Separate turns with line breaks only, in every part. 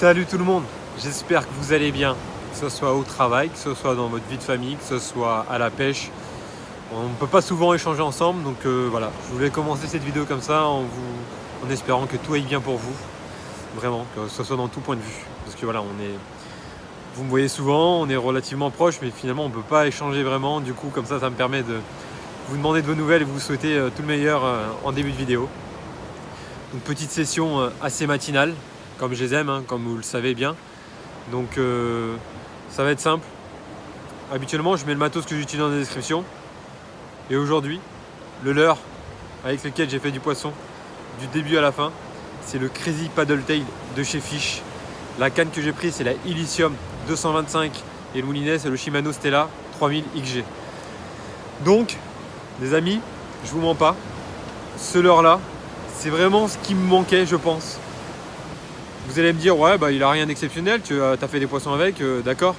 Salut tout le monde, j'espère que vous allez bien, que ce soit au travail, que ce soit dans votre vie de famille, que ce soit à la pêche. On ne peut pas souvent échanger ensemble, donc voilà, je voulais commencer cette vidéo comme ça en espérant que tout aille bien pour vous, vraiment, que ce soit dans tout point de vue. Parce que voilà, vous me voyez souvent, on est relativement proches, mais finalement on ne peut pas échanger vraiment, du coup comme ça me permet de vous demander de vos nouvelles et vous souhaiter tout le meilleur en début de vidéo. Une petite session assez matinale, comme je les aime, hein, comme vous le savez bien. Donc ça va être simple. Habituellement je mets le matos que j'utilise dans la description. Et aujourd'hui, le leurre avec lequel j'ai fait du poisson du début à la fin, c'est le Crazy Paddle Tail de chez Fish. La canne que j'ai prise c'est la Illicium 225 et le moulinet c'est le Shimano Stella 3000 XG. Donc les amis, je vous mens pas, ce leurre là c'est vraiment ce qui me manquait je pense. Vous allez me dire ouais bah il a rien d'exceptionnel, tu as fait des poissons avec, d'accord.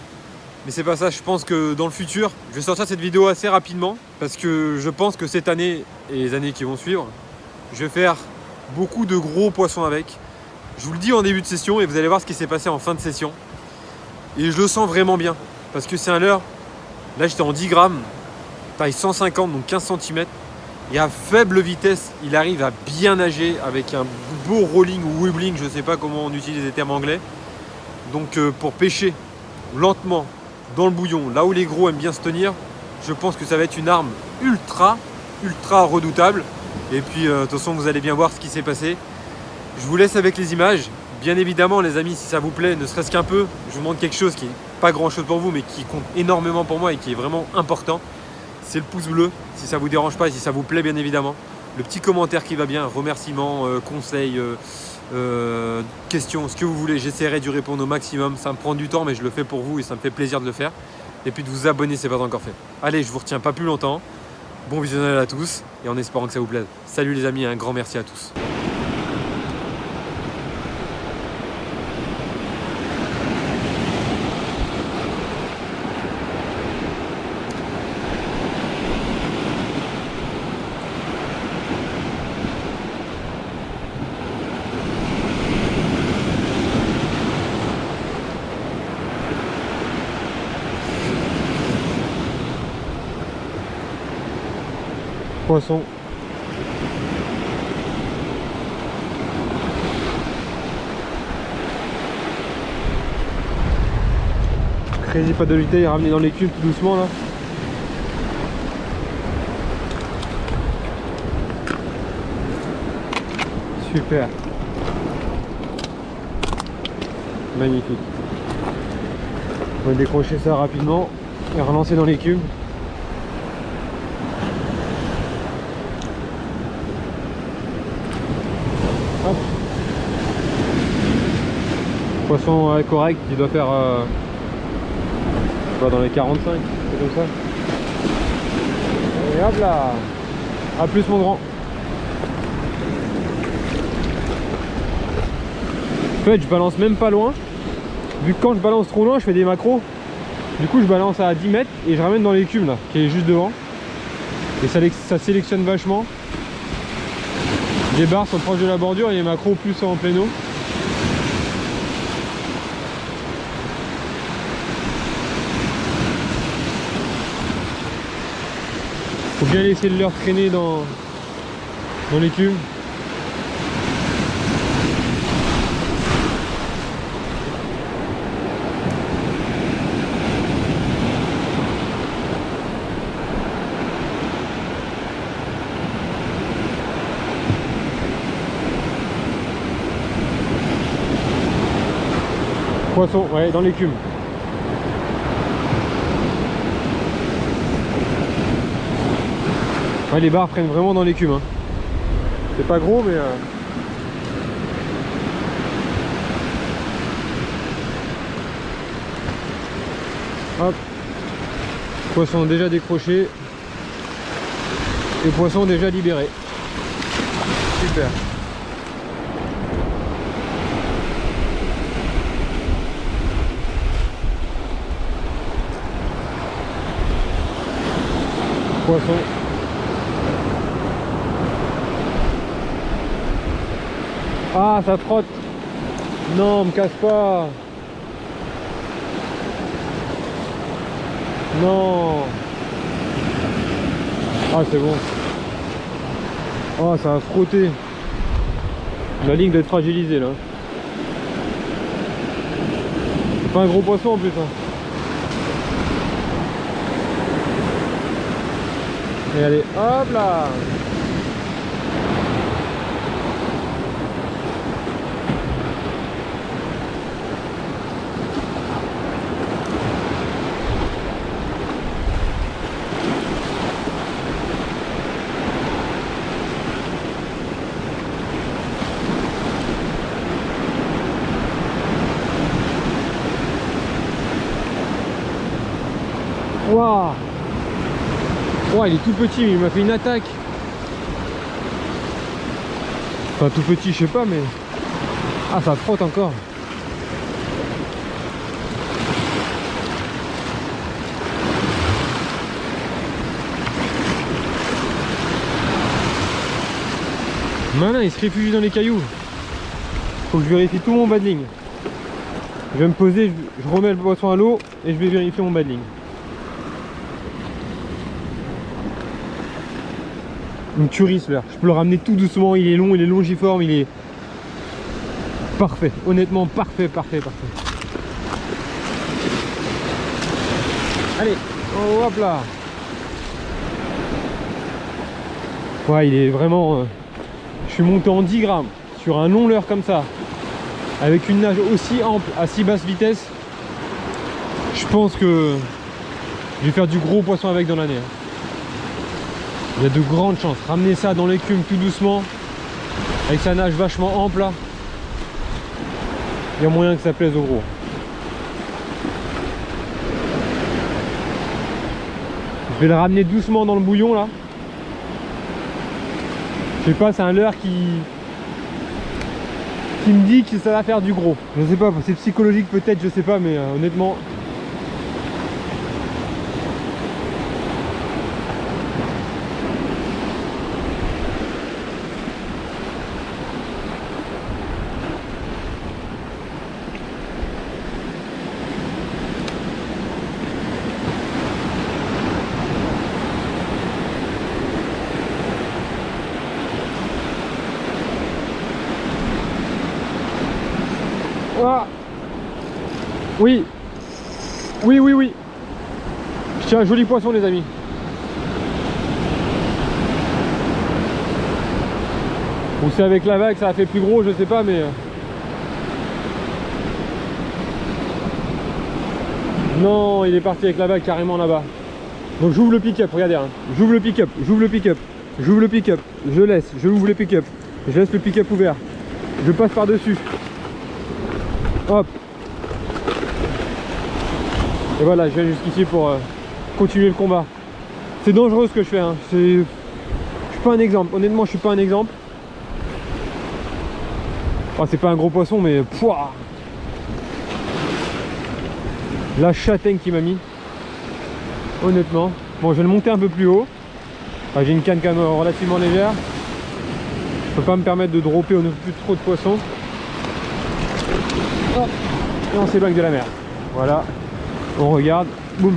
Mais c'est pas ça, je pense que dans le futur, je vais sortir cette vidéo assez rapidement parce que je pense que cette année et les années qui vont suivre, je vais faire beaucoup de gros poissons avec. Je vous le dis en début de session et vous allez voir ce qui s'est passé en fin de session. Et je le sens vraiment bien parce que c'est un leurre, là j'étais en 10 grammes, taille 150 donc 15 cm. Et à faible vitesse, il arrive à bien nager avec un beau rolling ou wibbling, je ne sais pas comment on utilise les termes anglais. Donc pour pêcher lentement dans le bouillon, là où les gros aiment bien se tenir, je pense que ça va être une arme ultra redoutable. Et puis de toute façon vous allez bien voir ce qui s'est passé. Je vous laisse avec les images. Bien évidemment les amis, si ça vous plaît, ne serait-ce qu'un peu, je vous montre quelque chose qui n'est pas grand chose pour vous mais qui compte énormément pour moi et qui est vraiment important. C'est le pouce bleu, si ça vous dérange pas et si ça vous plaît bien évidemment. Le petit commentaire qui va bien, remerciements, conseils, questions, ce que vous voulez. J'essaierai d'y répondre au maximum. Ça me prend du temps mais je le fais pour vous et ça me fait plaisir de le faire. Et puis de vous abonner si ce n'est pas encore fait. Allez, je vous retiens pas plus longtemps. Bon visionnage à tous et en espérant que ça vous plaise. Salut les amis et un grand merci à tous. Poisson. Crazy Paddle Tail ramené dans les cubes tout doucement là. Super. Magnifique. On va décrocher ça rapidement et relancer dans les cubes. Hop. Poisson correct qui doit faire dans les 45, c'est comme ça. Et hop là. A plus mon grand. En fait je balance même pas loin. Vu que quand je balance trop loin je fais des macros. Du coup je balance à 10 mètres et je ramène dans les cubes là, qui est juste devant. Et ça sélectionne vachement. Les barres sont proches de la bordure et les macros plus en plein eau. Faut bien laisser le leurre traîner dans les cubes. Poisson, ouais, dans l'écume. Ouais, les barres prennent vraiment dans l'écume. Hein. C'est pas gros, mais... Hop. Poisson déjà décroché. Et poisson déjà libéré. Super. Poisson. Ah, ça frotte. Non, me casse pas. Non. Ah, c'est bon. Oh, ça a frotté. La ligne doit être fragilisée là. C'est pas un gros poisson en plus. Hein. Et allez, hop là. Waouh! Wow, il est tout petit, mais il m'a fait une attaque. Enfin, tout petit, je sais pas, mais... Ah, ça frotte encore. Malin, il se réfugie dans les cailloux. Faut que je vérifie tout mon bad ligne. Je vais me poser, je remets le poisson à l'eau et je vais vérifier mon bad ligne. Une tuerie ce leurre. Je peux le ramener tout doucement, il est long, il est longiforme, il est parfait. Honnêtement, parfait, parfait, parfait. Allez, oh, hop là. Ouais, il est vraiment... je suis monté en 10 grammes sur un long leurre comme ça, avec une nage aussi ample à si basse vitesse. Je pense que je vais faire du gros poisson avec dans l'année. Il y a de grandes chances. Ramener ça dans l'écume tout doucement, avec sa nage vachement ample là, il y a moyen que ça plaise au gros. Je vais le ramener doucement dans le bouillon là. Je sais pas, c'est un leurre qui me dit que ça va faire du gros. Je sais pas, c'est psychologique peut-être, je sais pas, mais honnêtement... Ah. Oui. Oui, oui, oui. Je tiens un joli poisson les amis. Ou c'est avec la vague ça a fait plus gros, je sais pas, mais... Non, il est parti avec la vague carrément là-bas. Donc j'ouvre le pick-up, regardez, hein. J'ouvre le pick-up, j'ouvre le pick-up, j'ouvre le pick-up, je laisse, je ouvre le pick-up, je laisse le pick-up ouvert, je passe par-dessus. Hop. Et voilà, je viens jusqu'ici pour continuer le combat. C'est dangereux ce que je fais, hein. Je suis pas un exemple, honnêtement je suis pas un exemple. Oh, c'est pas un gros poisson mais pouah, la châtaigne qui m'a mis. Honnêtement. Bon, je vais le monter un peu plus haut. J'ai une canne quand même relativement légère. Je peux pas me permettre de dropper au plus trop de poissons. Oh. Et on s'éloigne de la mer. Voilà. On regarde. Boum.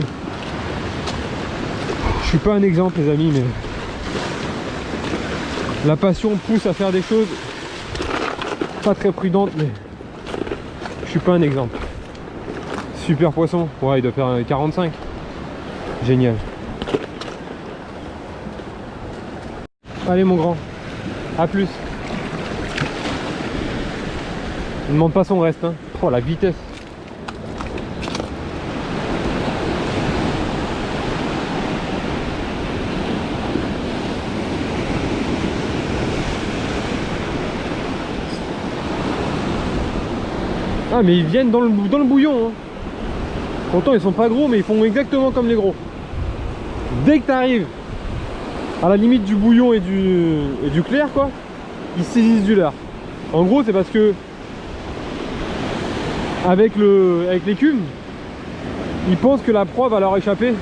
Je suis pas un exemple les amis, mais la passion pousse à faire des choses pas très prudentes, mais je suis pas un exemple. Super poisson. Ouais, il doit faire 45. Génial. Allez mon grand, à plus. Ne demande pas son reste, hein. Oh la vitesse. Ah mais ils viennent dans le bouillon, hein. Pourtant ils sont pas gros mais ils font exactement comme les gros. Dès que tu arrives à la limite du bouillon et du clair quoi, ils saisissent du leurre. En gros c'est parce que avec l'écume, ils pensent que la proie va leur échapper.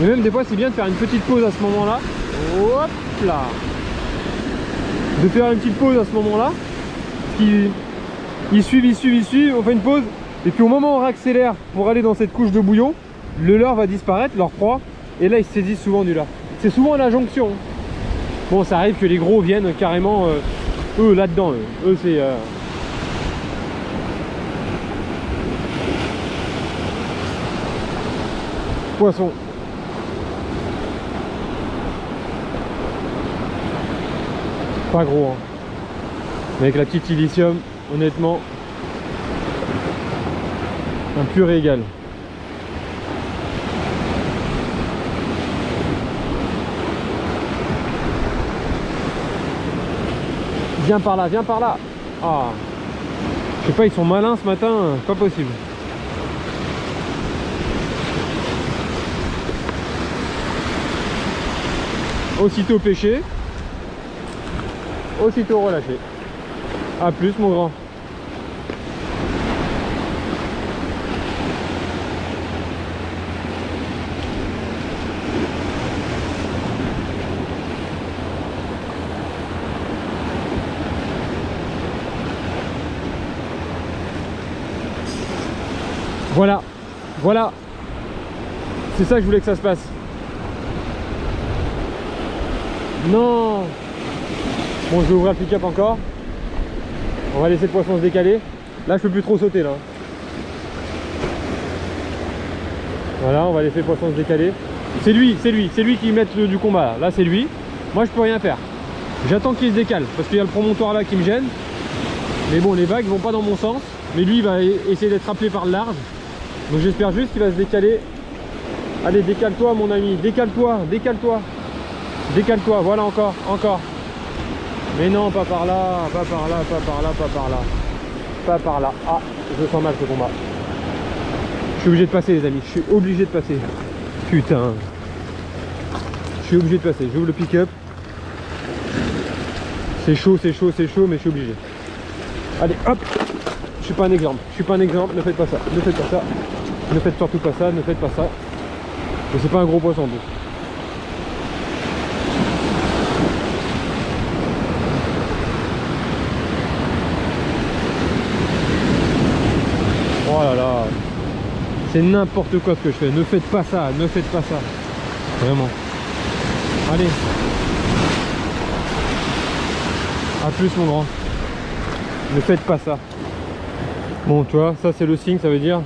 Et même des fois c'est bien de faire une petite pause à ce moment là. Hop là. De faire une petite pause à ce moment là. Ce qui Ils suivent, on fait une pause. Et puis au moment où on réaccélère pour aller dans cette couche de bouillon, le leurre va disparaître, leur proie. Et là, ils se saisissent souvent du leurre. C'est souvent à la jonction. Bon, ça arrive que les gros viennent carrément, eux, là-dedans. Eux, c'est... Poisson. Pas gros, hein. Mais avec la petite silicium, honnêtement, un pur régal. Viens par là, viens par là. Ah, je sais pas, ils sont malins ce matin, pas possible. Aussitôt pêché, aussitôt relâché. A plus mon grand. Voilà, voilà. C'est ça que je voulais que ça se passe. Non. Bon, je vais ouvrir le pick-up encore. On va laisser le poisson se décaler. Là, je peux plus trop sauter là. Voilà, on va laisser le poisson se décaler. C'est lui qui met du combat. Là, c'est lui. Moi, je peux rien faire. J'attends qu'il se décale parce qu'il y a le promontoire là qui me gêne. Mais bon, les vagues vont pas dans mon sens. Mais lui, il va essayer d'être appelé par le large. Donc j'espère juste qu'il va se décaler. Allez, décale-toi mon ami, décale-toi, décale-toi. Décale-toi, voilà encore, encore. Mais non, pas par là, pas par là, pas par là, pas par là. Pas par là. Ah, je sens mal ce combat. Je suis obligé de passer les amis, je suis obligé de passer. Putain. Je suis obligé de passer, j'ouvre le pick-up. C'est chaud, c'est chaud, c'est chaud, mais je suis obligé. Allez, hop. Je suis pas un exemple, je suis pas un exemple, ne faites pas ça, ne faites pas ça. Ne faites surtout pas ça, ne faites pas ça. Et c'est pas un gros poisson en plus. Oh là là. C'est n'importe quoi ce que je fais. Ne faites pas ça, ne faites pas ça. Vraiment. Allez. A plus mon grand. Ne faites pas ça. Bon, tu vois, ça c'est le signe, ça veut dire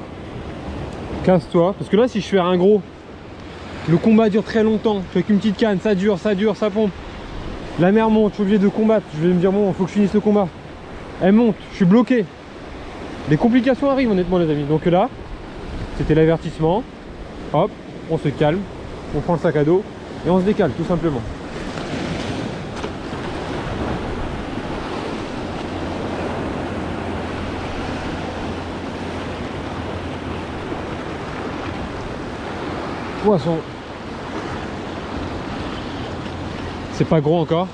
casse-toi. Parce que là, si je fais un gros, le combat dure très longtemps. Avec une petite canne, ça dure, ça pompe. La mer monte, je suis obligé de combattre. Je vais me dire, bon, il faut que je finisse le combat. Elle monte, je suis bloqué. Les complications arrivent, honnêtement, les amis. Donc là, c'était l'avertissement. Hop, on se calme, on prend le sac à dos et on se décale, tout simplement. Poisson. C'est pas gros encore.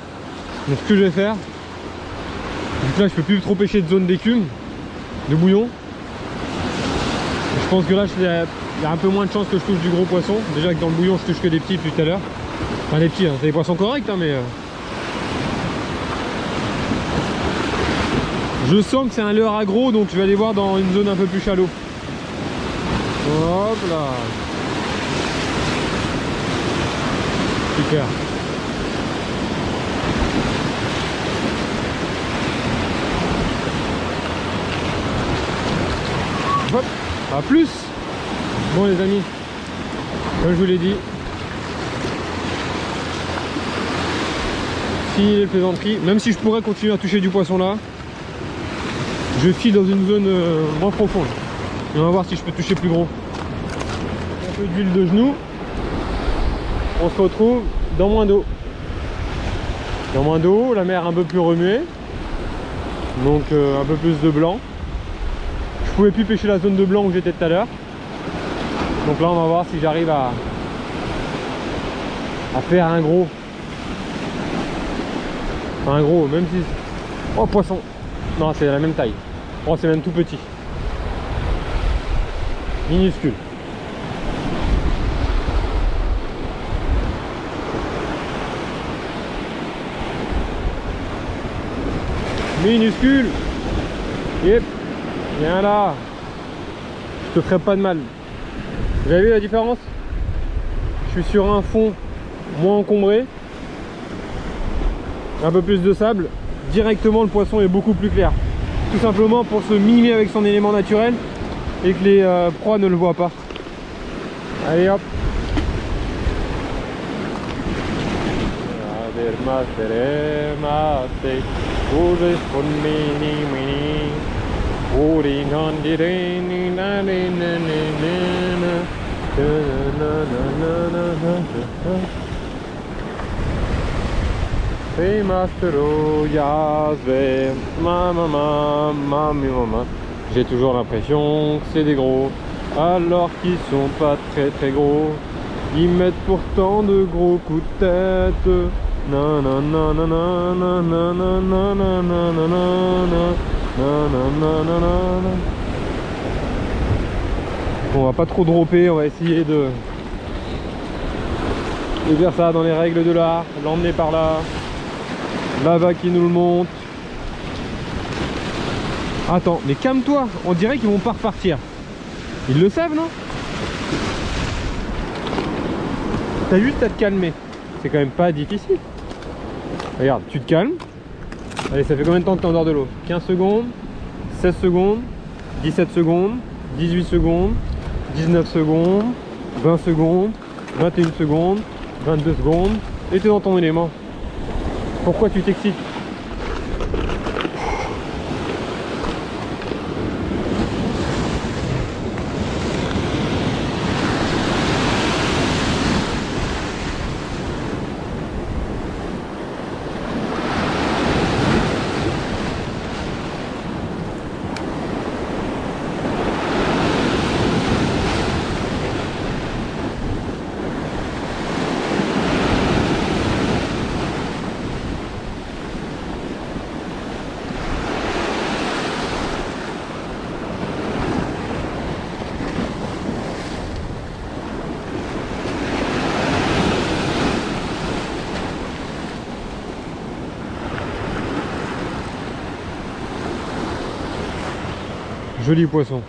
Donc ce que je vais faire, vu que là je peux plus trop pêcher de zone d'écume, de bouillon. Je pense que là il y a un peu moins de chances que je touche du gros poisson. Déjà que dans le bouillon je touche que des petits depuis tout à l'heure. Enfin des petits, hein, c'est des poissons corrects hein, mais je sens que c'est un leurre agro, donc je vais aller voir dans une zone un peu plus shallow. Hop là. Super. Hop, à plus. Bon les amis, comme je vous l'ai dit, fini les plaisanteries. Même si je pourrais continuer à toucher du poisson là, je file dans une zone moins profonde. Et on va voir si je peux toucher plus gros. Un peu d'huile de genou. On se retrouve dans moins d'eau. Dans moins d'eau, la mer un peu plus remuée. Donc un peu plus de blanc. Je pouvais plus pêcher la zone de blanc où j'étais tout à l'heure. Donc là on va voir si j'arrive à faire un gros. Un gros, même si... Oh poisson. Non, c'est la même taille. Oh, c'est même tout petit. Minuscule. Minuscule. Yep, viens là. Je te ferai pas de mal. Vous avez vu la différence? Je suis sur un fond moins encombré, un peu plus de sable. Directement le poisson est beaucoup plus clair. Tout simplement pour se mimer avec son élément naturel et que les proies ne le voient pas. Allez hop. J'ai toujours l'impression que c'est des gros, alors qu'ils sont pas très gros. Ils mettent pourtant de gros coups de tête. Bon, on va pas trop dropper, on va essayer de faire ça dans les règles de l'art, l'emmener par là, la vague qui nous le monte. Attends, mais calme-toi, on dirait qu'ils vont pas repartir. Ils le savent, non? T'as juste à te calmer. C'est quand même pas difficile. Regarde, tu te calmes. Allez, ça fait combien de temps que t'es en dehors de l'eau? 15 secondes, 16 secondes, 17 secondes, 18 secondes, 19 secondes, 20 secondes, 21 secondes, 22 secondes. Et t'es dans ton élément. Pourquoi tu t'excites? Joli poisson.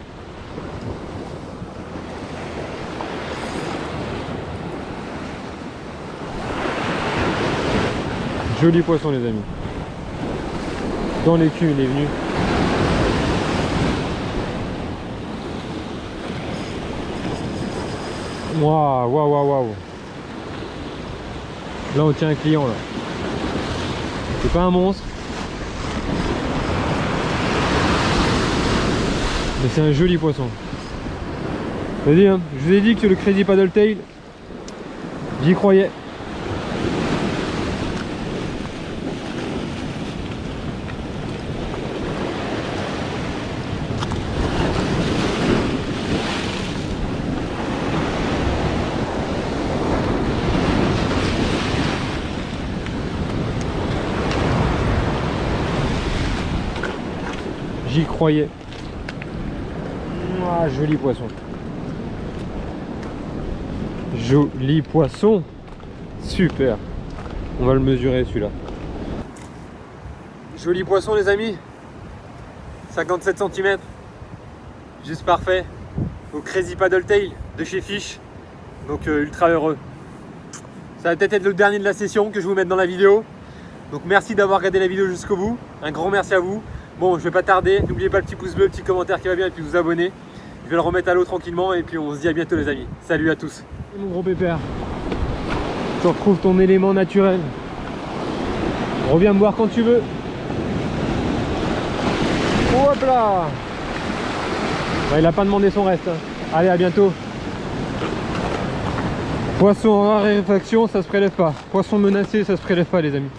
Joli poisson les amis. Dans l'écume il est venu. Waouh, waouh, waouh, waouh. Là on tient un client là. C'est pas un monstre. Mais c'est un joli poisson. Vas-y, hein, je vous ai dit que le Crazy Paddle Tail, j'y croyais. J'y croyais. Ah, joli poisson. Joli poisson. Super. On va le mesurer celui-là. Joli poisson les amis. 57 cm. Juste parfait. Au Crazy Paddle Tail de chez Fish. Donc ultra heureux. Ça va peut-être être le dernier de la session que je vais vous mettre dans la vidéo. Donc merci d'avoir regardé la vidéo jusqu'au bout. Un grand merci à vous. Bon, je vais pas tarder. N'oubliez pas le petit pouce bleu, le petit commentaire qui va bien et puis vous abonner. Je vais le remettre à l'eau tranquillement et puis on se dit à bientôt les amis. Salut à tous. Mon gros pépère, tu retrouves ton élément naturel. Reviens me voir quand tu veux. Hop là. Ouais, il a pas demandé son reste. Allez, à bientôt. Poisson en raréfaction, ça se prélève pas. Poisson menacé, ça se prélève pas les amis.